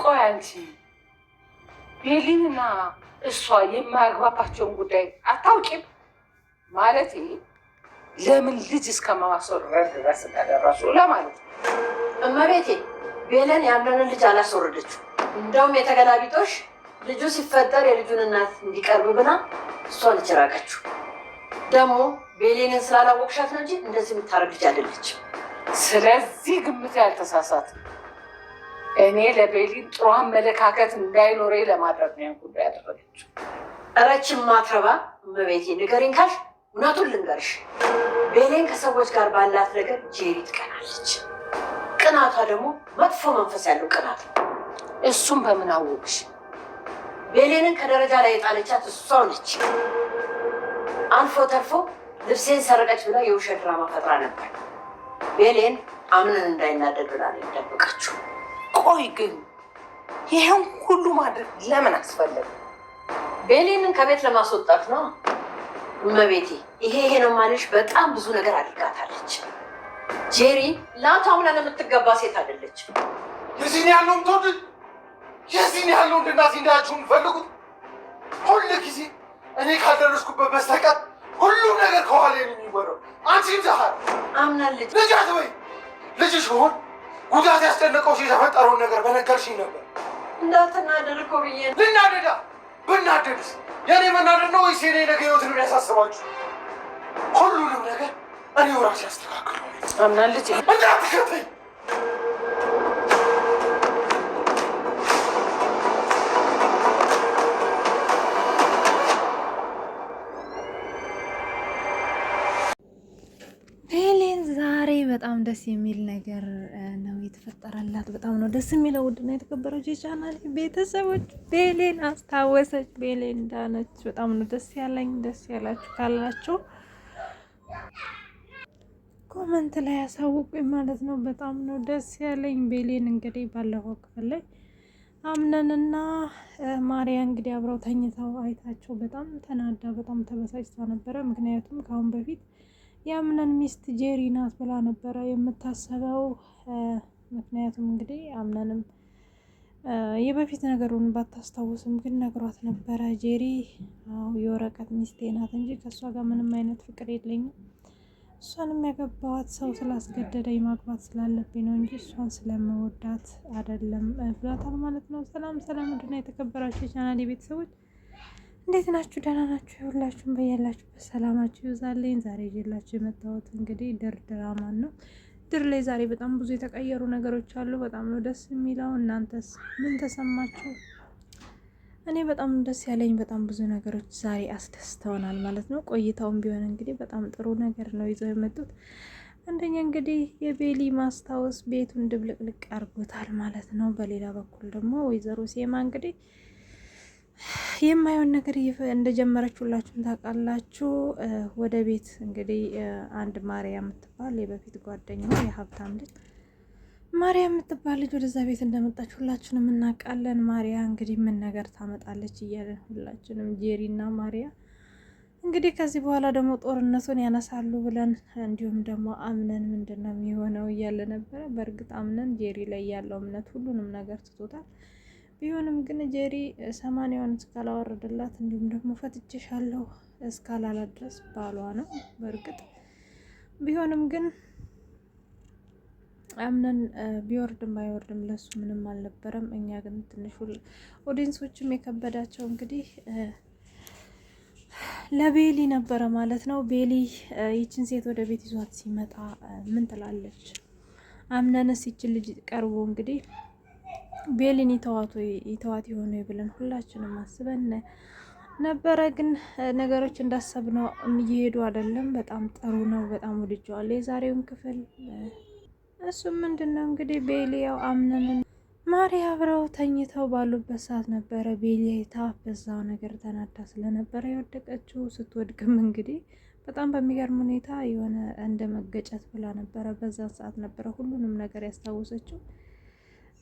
ቆይ አንቺ ቤሊንና እሷ የማያግባባቸውን ጉዳይ አታውቂም? ማለት ለምን ልጅ እስከ ማስወረድ ድረስ እንደደረሱ ለማለት ነው። እመቤቴ ቤለን ያምነንን ልጅ አላስወረደችው። እንደውም የተገላቢጦሽ ልጁ ሲፈጠር የልጁን እናት እንዲቀርብ ብላ እሷ ልጅ ራቀችው። ደግሞ ቤሌንን ስላላወቅሻት ነው እንጂ እንደዚህ የምታረግ ልጅ አይደለችም። ስለዚህ ግምት ያልተሳሳት እኔ ለቤሊን ጥሩ አመለካከት እንዳይኖረኝ ለማድረግ ነው ያን ጉዳይ ያደረገችው። እረችም ማትረባ እመቤቴ ንገሪኝ ካልሽ እውነቱን ልንገርሽ፣ ቤሌን ከሰዎች ጋር ባላት ነገር ጄሪ ትቀናለች። ቅናቷ ደግሞ መጥፎ መንፈስ ያለው ቅናት ነው። እሱም በምን አወቅሽ? ቤሌንን ከደረጃ ላይ የጣለቻት እሷው ነች። አልፎ ተርፎ ልብሴን ሰረቀች ብላ የውሸት ድራማ ፈጥራ ነበር። ቤሌን አምነን እንዳይናደድ ብላ ነው የደበቀችው። ቆይ ግን ይሄን ሁሉ ማድረግ ለምን አስፈለገ? ቤሌንን ከቤት ለማስወጣት ነው እመቤቴ። ይሄ ነው ማለሽ በጣም ብዙ ነገር አድርጋታለች። ጄሪ ለአቶ አምነን የምትገባ ሴት አይደለች። የዚህን ያለውን ተወድ የዚህን ያለው እንድናት እንዳያችሁ ፈልጉት። ሁሉ ጊዜ እኔ ካልደረስኩበት በስተቀር ሁሉም ነገር ከኋላ ነው የሚወራው። አንቺም ዛሃር አምናን ልጅ አትበይ። ልጅሽ ሆን ጉዳት ያስጨነቀው የተፈጠረውን ነገር በነገርሽኝ ነበር። እንዳትናደድ እኮ ብዬ ነው። ልናደዳ ብናደድስ የኔ መናደድ ነው ወይስ የኔ ነገ ህይወት ነው ያሳስባችሁ? ሁሉንም ነገር እኔው ራሴ ያስተካክለዋለሁ። አምናን ልጅ እንዳትከተኝ። በጣም ደስ የሚል ነገር ነው የተፈጠረላት። በጣም ነው ደስ የሚለው። ውድና የተከበረችው የቻናል ቤተሰቦች ቤሌን አስታወሰች፣ ቤሌን ዳነች። በጣም ነው ደስ ያለኝ። ደስ ያላችሁ ካላችሁ ኮመንት ላይ ያሳውቁኝ ማለት ነው። በጣም ነው ደስ ያለኝ። ቤሌን እንግዲህ ባለፈው ክፍል ላይ አምነንና ማርያ እንግዲህ አብረው ተኝተው አይታቸው በጣም ተናዳ በጣም ተበሳጭታ ነበረ። ምክንያቱም ከአሁን በፊት የአምነን ሚስት ጄሪ ናት ብላ ነበረ የምታሰበው። ምክንያቱም እንግዲህ አምነንም የበፊት ነገሩን ባታስታውስም ግን ነግሯት ነበረ። ጄሪ የወረቀት ሚስቴ ናት እንጂ ከእሷ ጋር ምንም አይነት ፍቅር የለኝም፣ እሷንም ያገባዋት ሰው ስላስገደደኝ ማግባት ስላለብኝ ነው እንጂ እሷን ስለምወዳት አይደለም ብሏታል ማለት ነው። ሰላም ሰላም፣ ምንድነው የተከበራችሁ የቻናሌ ቤተሰቦች እንዴት ናችሁ? ደህና ናችሁ? ሁላችሁም በያላችሁበት ሰላማችሁ ይብዛልኝ። ዛሬ ይዤላችሁ የመጣሁት እንግዲህ ድር ድራማን ነው። ድር ላይ ዛሬ በጣም ብዙ የተቀየሩ ነገሮች አሉ። በጣም ነው ደስ የሚለው። እናንተስ ምን ተሰማችሁ? እኔ በጣም ደስ ያለኝ በጣም ብዙ ነገሮች ዛሬ አስደስተውናል ማለት ነው። ቆይታውም ቢሆን እንግዲህ በጣም ጥሩ ነገር ነው ይዘው የመጡት። አንደኛ እንግዲህ የቤሊ ማስታወስ ቤቱን ድብልቅልቅ አድርጎታል ማለት ነው። በሌላ በኩል ደግሞ ወይዘሮ ሴማ እንግዲህ የማየውን ነገር እንደጀመረች ሁላችሁም ታውቃላችሁ። ወደ ቤት እንግዲህ አንድ ማርያ የምትባል የበፊት ጓደኛዋ የሀብታም ልጅ ማርያ የምትባል ልጅ ወደዛ ቤት እንደመጣች ሁላችንም እናውቃለን። ማርያ እንግዲህ ምን ነገር ታመጣለች እያለን ሁላችንም ጄሪና ማርያ እንግዲህ ከዚህ በኋላ ደግሞ ጦርነቱን ያነሳሉ ብለን እንዲሁም ደግሞ አምነን ምንድን ነው የሚሆነው እያለ ነበረ። በእርግጥ አምነን ጄሪ ላይ ያለው እምነት ሁሉንም ነገር ትቶታል። ቢሆንም ግን ጄሪ 80ውን እስካላወረደላት እንዲሁም ደግሞ ፈትቼሻለሁ እስካላላት ድረስ ባሏ ነው። በእርግጥ ቢሆንም ግን አምነን ቢወርድም ባይወርድም ለሱ ምንም አልነበረም። እኛ ግን ትንሽ ኦዲየንሶችም የከበዳቸው እንግዲህ ለቤሊ ነበረ ማለት ነው። ቤሊ ይችን ሴት ወደ ቤት ይዟት ሲመጣ ምን ትላለች? አምነንስ ይችን ልጅ ቀርቦ እንግዲህ ቤሊን ይተዋት የሆነ ብለን ሁላችንም አስበን ነበረ። ግን ነገሮች እንዳሰብነው እየሄዱ አይደለም። በጣም ጥሩ ነው። በጣም ወድጀዋለሁ የዛሬውን ክፍል። እሱም ምንድነው እንግዲህ ቤሊ ያው አምነን ማርያ አብረው ተኝተው ባሉበት ሰዓት ነበረ ቤሊ አይታ በዛው ነገር ተናዳ ስለነበረ የወደቀችው። ስትወድቅም እንግዲህ በጣም በሚገርም ሁኔታ የሆነ እንደ መገጨት ብላ ነበረ። በዛ ሰዓት ነበረ ሁሉንም ነገር ያስታወሰችው።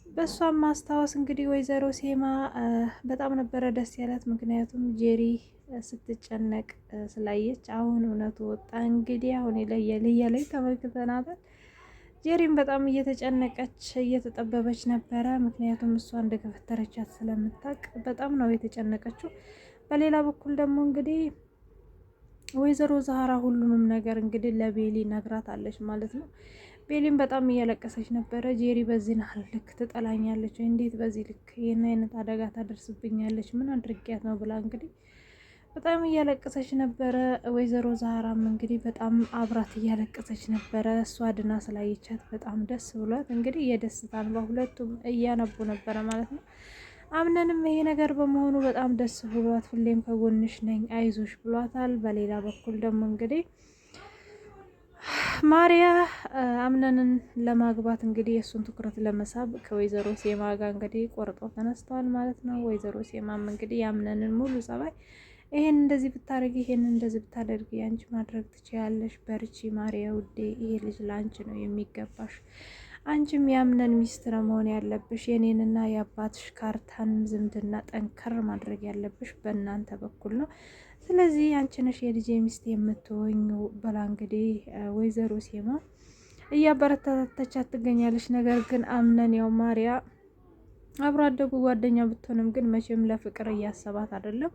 በሷም ማስታወስ እንግዲህ ወይዘሮ ሴማ በጣም ነበረ ደስ ያላት። ምክንያቱም ጄሪ ስትጨነቅ ስላየች አሁን እውነቱ ወጣ። እንግዲህ አሁን የለየ ላይ ተመልክተናታል። ጄሪም በጣም እየተጨነቀች እየተጠበበች ነበረ። ምክንያቱም እሷ እንደገፈተረቻት ስለምታውቅ በጣም ነው የተጨነቀችው። በሌላ በኩል ደግሞ እንግዲህ ወይዘሮ ዛህራ ሁሉንም ነገር እንግዲህ ለቤሊ ነግራታለች ማለት ነው። ቤሊም በጣም እያለቀሰች ነበረ። ጄሪ በዚህ ልክ ትጠላኛለች፣ እንዴት በዚህ ልክ ይህን አይነት አደጋ ታደርስብኛለች? ምን አድርጊያት ነው ብላ እንግዲህ በጣም እያለቀሰች ነበረ። ወይዘሮ ዛህራም እንግዲህ በጣም አብራት እያለቀሰች ነበረ። እሷ ድና ስላየቻት በጣም ደስ ብሏት እንግዲህ የደስታን በሁለቱም እያነቡ ነበረ ማለት ነው። አምነንም ይሄ ነገር በመሆኑ በጣም ደስ ብሏት ሁሌም ከጎንሽ ነኝ አይዞሽ ብሏታል። በሌላ በኩል ደግሞ እንግዲህ ማሪያ አምነንን ለማግባት እንግዲህ የእሱን ትኩረት ለመሳብ ከወይዘሮ ሴማ ጋር እንግዲህ ቆርጦ ተነስተዋል ማለት ነው። ወይዘሮ ሴማም እንግዲህ የአምነንን ሙሉ ጸባይ ይሄን እንደዚህ ብታደርጊ ይሄን እንደዚህ ብታደርጊ አንቺ ማድረግ ትችያለሽ፣ በርቺ ማሪያ ውዴ፣ ይሄ ልጅ ለአንቺ ነው የሚገባሽ፣ አንቺም የአምነን ሚስት ነው መሆን ያለብሽ፣ የኔንና የአባትሽ ካርታን ዝምድና ጠንከር ማድረግ ያለብሽ በእናንተ በኩል ነው፣ ስለዚህ አንቺ ነሽ የልጄ ሚስት የምትሆኙ ብላ እንግዲህ ወይዘሮ ሴማ እያበረታታቻት ትገኛለች። ነገር ግን አምነን ያው ማሪያ አብሮ አደጉ ጓደኛ ብትሆንም ግን መቼም ለፍቅር እያሰባት አይደለም፣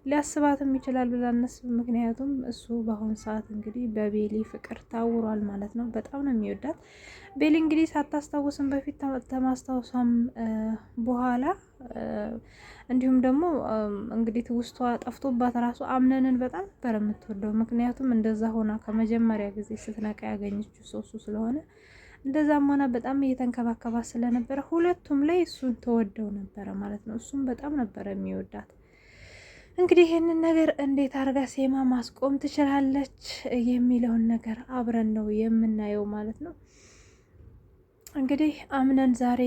ሊያስባትም ይችላል ብላ አነስብ። ምክንያቱም እሱ በአሁኑ ሰዓት እንግዲህ በቤሊ ፍቅር ታውሯል ማለት ነው። በጣም ነው የሚወዳት። ቤሊ እንግዲህ ሳታስታውስም በፊት ተማስታወሷም በኋላ እንዲሁም ደግሞ እንግዲህ ትውስቷ ጠፍቶባት ራሱ አምነንን በጣም ነበር የምትወደው። ምክንያቱም እንደዛ ሆና ከመጀመሪያ ጊዜ ስትነቃ ያገኘችው ሰው እሱ ስለሆነ እንደዛም ሆና በጣም እየተንከባከባት ስለነበረ ሁለቱም ላይ እሱን ተወደው ነበረ ማለት ነው። እሱም በጣም ነበረ የሚወዳት። እንግዲህ ይህንን ነገር እንዴት አርጋ ሴማ ማስቆም ትችላለች የሚለውን ነገር አብረን ነው የምናየው ማለት ነው። እንግዲህ አምነን ዛሬ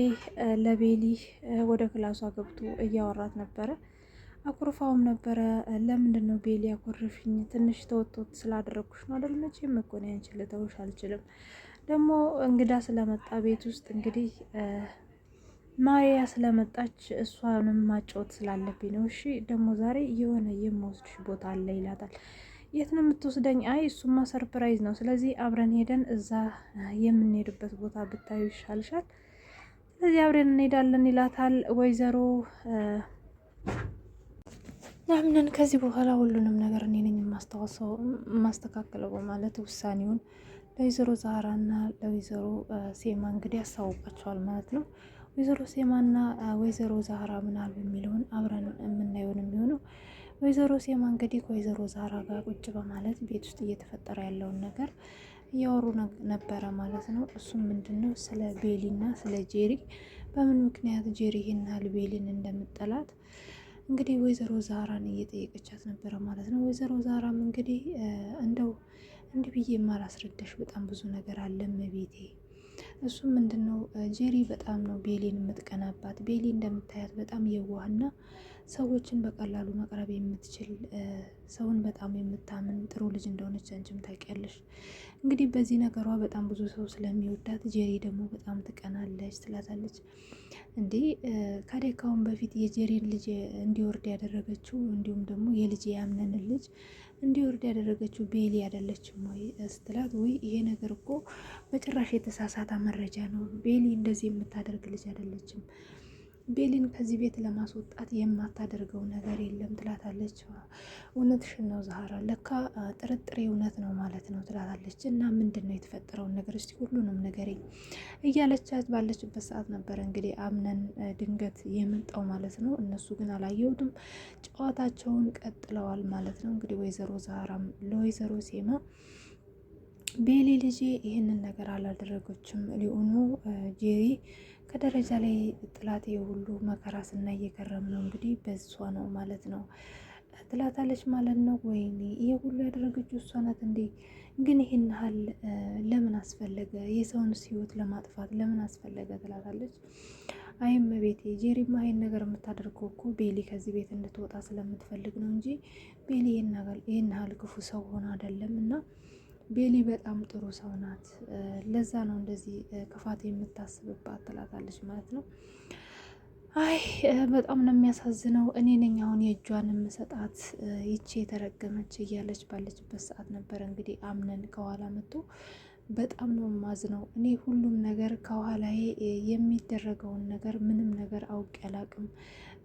ለቤሊ ወደ ክላሷ ገብቶ እያወራት ነበረ። አኩርፋውም ነበረ። ለምንድን ነው ቤሊ ያኮርፍኝ? ትንሽ ተወጥቶት ስላደረግኩሽ ነው አይደል? መቼም እኮ ነው ያንቺን ልተውሽ አልችልም። ደግሞ እንግዳ ስለመጣ ቤት ውስጥ እንግዲህ ማሪያ ስለመጣች እሷንም ማጫወት ስላለብኝ ነው። እሺ ደግሞ ዛሬ የሆነ የምወስድሽ ቦታ አለ ይላታል። የት ነው የምትወስደኝ? አይ እሱማ ሰርፕራይዝ ነው። ስለዚህ አብረን ሄደን እዛ የምንሄድበት ቦታ ብታዩ ይሻልሻል። ስለዚህ አብረን እንሄዳለን ይላታል። ወይዘሮ አምነን ከዚህ በኋላ ሁሉንም ነገር እኔ ነኝ የማስተካከለው በማለት ውሳኔውን ለወይዘሮ ዛህራና ለወይዘሮ ሴማ እንግዲህ ያሳውቃቸዋል ማለት ነው። ወይዘሮ ሴማና ወይዘሮ ዛህራ ምናሉ የሚለውን አብረን የምናየውን የሚሆነው ወይዘሮ ሴማ እንግዲህ ከወይዘሮ ዛህራ ጋር ቁጭ በማለት ቤት ውስጥ እየተፈጠረ ያለውን ነገር እያወሩ ነበረ ማለት ነው። እሱም ምንድነው ስለ ቤሊና ስለ ጄሪ፣ በምን ምክንያት ጄሪ ይህን ያህል ቤሊን እንደምጠላት እንግዲህ ወይዘሮ ዛህራን እየጠየቀቻት ነበረ ማለት ነው። ወይዘሮ ዛህራም እንግዲህ እንደው እንዲህ ብዬ የማላስረዳሽ በጣም ብዙ ነገር አለ እመቤቴ። እሱም ምንድነው ጄሪ በጣም ነው ቤሊን የምትቀናባት። ቤሊ እንደምታያት በጣም የዋህና ሰዎችን በቀላሉ መቅረብ የምትችል ሰውን በጣም የምታምን ጥሩ ልጅ እንደሆነች አንቺም ታውቂያለሽ። እንግዲህ በዚህ ነገሯ በጣም ብዙ ሰው ስለሚወዳት ጄሪ ደግሞ በጣም ትቀናለች ትላታለች። እንዴ ከደካውን በፊት የጄሪን ልጅ እንዲወርድ ያደረገችው እንዲሁም ደግሞ የልጅ ያምነንን ልጅ እንዲወርድ ያደረገችው ቤሊ አይደለችም ወይ ስትላት፣ ወይ ይሄ ነገር እኮ በጭራሽ የተሳሳተ መረጃ ነው። ቤሊ እንደዚህ የምታደርግ ልጅ አይደለችም። ቤሊን ከዚህ ቤት ለማስወጣት የማታደርገው ነገር የለም ትላታለች። እውነትሽን ነው ዛህራ፣ ለካ ጥርጥሬ እውነት ነው ማለት ነው ትላታለች። እና ምንድን ነው የተፈጠረውን ነገር እስቲ ሁሉንም ንገሪኝ እያለቻት ባለችበት ሰዓት ነበረ እንግዲህ አምነን ድንገት የመጣው ማለት ነው። እነሱ ግን አላየሁትም፣ ጨዋታቸውን ቀጥለዋል ማለት ነው። እንግዲህ ወይዘሮ ዛህራም ለወይዘሮ ሴማ ቤሊ ልጄ ይህንን ነገር አላደረገችም፣ ሊሆኑ ጄሪ ከደረጃ ላይ ጥላቴ ሁሉ መከራ ስናይ እየከረም ነው እንግዲህ በሷ ነው ማለት ነው ትላታለች ማለት ነው። ወይኔ ይሄ ሁሉ ያደረገችው እሷ ናት እንዴ? ግን ይህን ያህል ለምን አስፈለገ? የሰውንስ ህይወት ለማጥፋት ለምን አስፈለገ? ትላታለች። አይም ቤቴ ጄሪማ ይሄን ነገር የምታደርገው እኮ ቤሊ ከዚህ ቤት እንድትወጣ ስለምትፈልግ ነው እንጂ ቤሊ ይህን ያህል ክፉ ሰው ሆነ አይደለም። እና ቤሊ በጣም ጥሩ ሰው ናት፣ ለዛ ነው እንደዚህ ክፋት የምታስብባት ትላታለች ማለት ነው። አይ በጣም ነው የሚያሳዝነው። እኔ ነኝ አሁን የእጇን የምሰጣት ይቺ የተረገመች እያለች ባለችበት ሰዓት ነበረ እንግዲህ አምነን ከኋላ መጥቶ በጣም ነው የማዝነው። እኔ ሁሉም ነገር ከኋላዬ የሚደረገውን ነገር ምንም ነገር አውቄ አላቅም።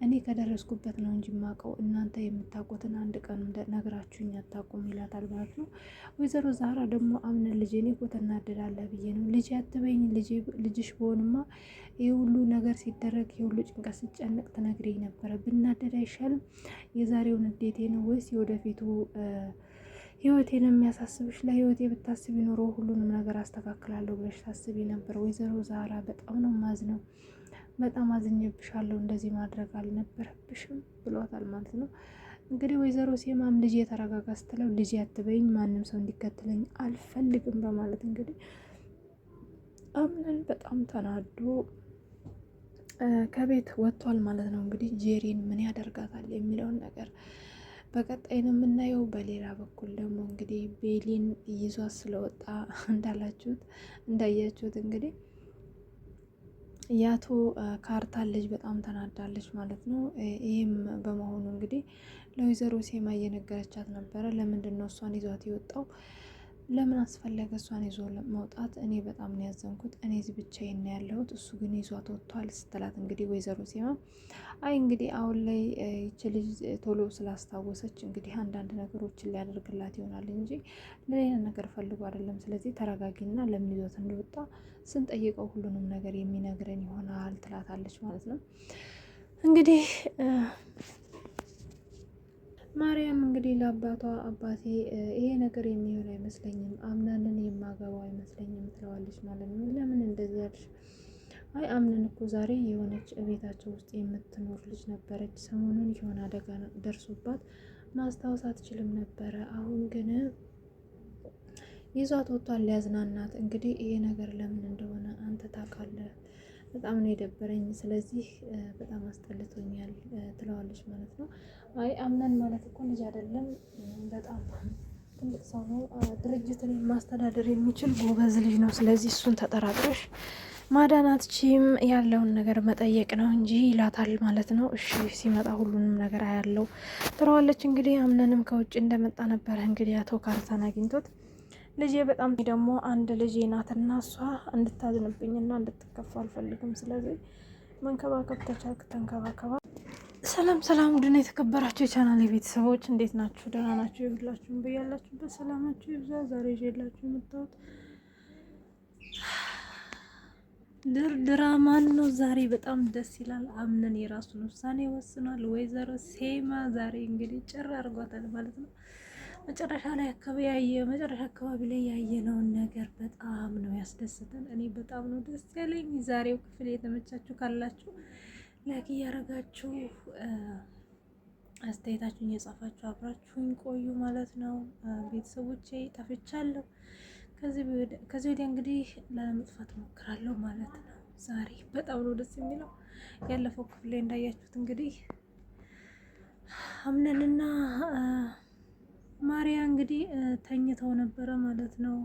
እኔ ከደረስኩበት ነው እንጂ የማውቀው እናንተ የምታውቁትን አንድ ቀን ነግራችሁኝ አታውቁም ይላታል ማለት ነው። ወይዘሮ ዛራ ደግሞ አምነን ልጄ እኔ እኮ ትናደዳለህ ብዬ ነው ልጄ አትበይኝ፣ ልጅሽ በሆንማ ይህ ሁሉ ነገር ሲደረግ ይህ ሁሉ ጭንቀት ሲጨነቅ ትነግሪኝ ነበረ። ብናደድ አይሻልም? የዛሬውን ንዴቴ ነው ወይስ የወደፊቱ ህይወቴን የሚያሳስብሽ? ለህይወቴ ብታስቢ ኖሮ ሁሉንም ነገር አስተካክላለሁ ብለሽ ታስቢ ነበር። ወይዘሮ ዛራ በጣም ነው ማዝነው፣ በጣም አዝኜብሻለሁ፣ እንደዚህ ማድረግ አልነበረብሽም ብሏታል ማለት ነው። እንግዲህ ወይዘሮ ሴማም ልጅ የተረጋጋ ስትለው ልጅ አትበይኝ፣ ማንም ሰው እንዲከተለኝ አልፈልግም በማለት እንግዲህ አምነን በጣም ተናዶ ከቤት ወጥቷል ማለት ነው። እንግዲህ ጄሪን ምን ያደርጋታል የሚለውን ነገር በቀጣይ ነው የምናየው። በሌላ በኩል ደግሞ እንግዲህ ቤሊን ይዟት ስለወጣ እንዳያችሁት እንግዲህ የአቶ ካርታን ልጅ በጣም ተናዳለች ማለት ነው። ይህም በመሆኑ እንግዲህ ለወይዘሮ ሴማ እየነገረቻት ነበረ። ለምንድን ነው እሷን ይዟት የወጣው? ለምን አስፈለገ እሷን ይዞ መውጣት? እኔ በጣም ነው ያዘንኩት። እኔ እዚህ ብቻዬን ነው ያለሁት፣ እሱ ግን ይዟት ወጥቷል ስትላት እንግዲህ ወይዘሮ ሴማ አይ እንግዲህ አሁን ላይ ይች ልጅ ቶሎ ስላስታወሰች እንግዲህ አንዳንድ ነገሮችን ሊያደርግላት ይሆናል እንጂ ለሌላ ነገር ፈልጎ አይደለም። ስለዚህ ተረጋጊና ለምን ይዞት እንደወጣ ስንጠይቀው ሁሉንም ነገር የሚነግረን ይሆናል ትላታለች ማለት ነው። እንግዲህ ማርያም እንግዲህ ለአባቷ አባቴ ይሄ ነገር የሚሆን አይመስለኝም፣ አምናንን የማገባው አይመስለኝም ትለዋለች ማለት ነው። ለምን እንደዚህ ያልሽ? አይ አምነን እኮ ዛሬ የሆነች ቤታቸው ውስጥ የምትኖር ልጅ ነበረች። ሰሞኑን የሆነ አደጋ ደርሶባት ማስታወስ አትችልም ነበረ። አሁን ግን ይዟት ወጥቷል ሊያዝናናት። እንግዲህ ይሄ ነገር ለምን እንደሆነ አንተ ታውቃለህ። በጣም ነው የደበረኝ፣ ስለዚህ በጣም አስጠልቶኛል ትለዋለች ማለት ነው። አይ አምነን ማለት እኮ ልጅ አይደለም፣ በጣም ትልቅ ሰው ነው፣ ድርጅትን ማስተዳደር የሚችል ጎበዝ ልጅ ነው። ስለዚህ እሱን ተጠራጥረሽ ማዳናትቺም ያለውን ነገር መጠየቅ ነው እንጂ ይላታል ማለት ነው። እሺ ሲመጣ ሁሉንም ነገር አያለው ትለዋለች። እንግዲህ አምነንም ከውጭ እንደመጣ ነበረ እንግዲህ አቶ ካርታን አግኝቶት ልጄ በጣም ደግሞ አንድ ልጄ ናትና እሷ እንድታዝንብኝና እንድትከፋ አልፈልግም። ስለዚህ መንከባከብ ተቻልክ ተንከባከባ። ሰላም ሰላም፣ ድና የተከበራችሁ የቻናል ቤተሰቦች እንዴት ናችሁ? ደህና ናችሁ? ይሁላችሁም በያላችሁበት ሰላማችሁ ይብዛ። ዛሬ ይዤላችሁ የመጣሁት ድራማን ነው። ዛሬ በጣም ደስ ይላል። አምነን የራሱን ውሳኔ ወስኗል። ወይዘሮ ሴማ ዛሬ እንግዲህ ጭር አድርጓታል ማለት ነው። መጨረሻ አካባቢ ላይ ያየነውን ነገር በጣም ነው ያስደስተን። እኔ በጣም ነው ደስ ያለኝ። ዛሬው ክፍል የተመቻችሁ ካላችሁ ላይክ እያደረጋችሁ አስተያየታችሁን እየጻፋችሁ አብራችሁኝ ቆዩ ማለት ነው። ቤተሰቦቼ ጠፍቻለሁ። ከዚህ ወዲያ እንግዲህ ላለመጥፋት እሞክራለሁ ማለት ነው። ዛሬ በጣም ነው ደስ የሚለው። ያለፈው ክፍል ላይ እንዳያችሁት እንግዲህ አምነንና ማርያ እንግዲህ ተኝተው ነበረ ማለት ነው።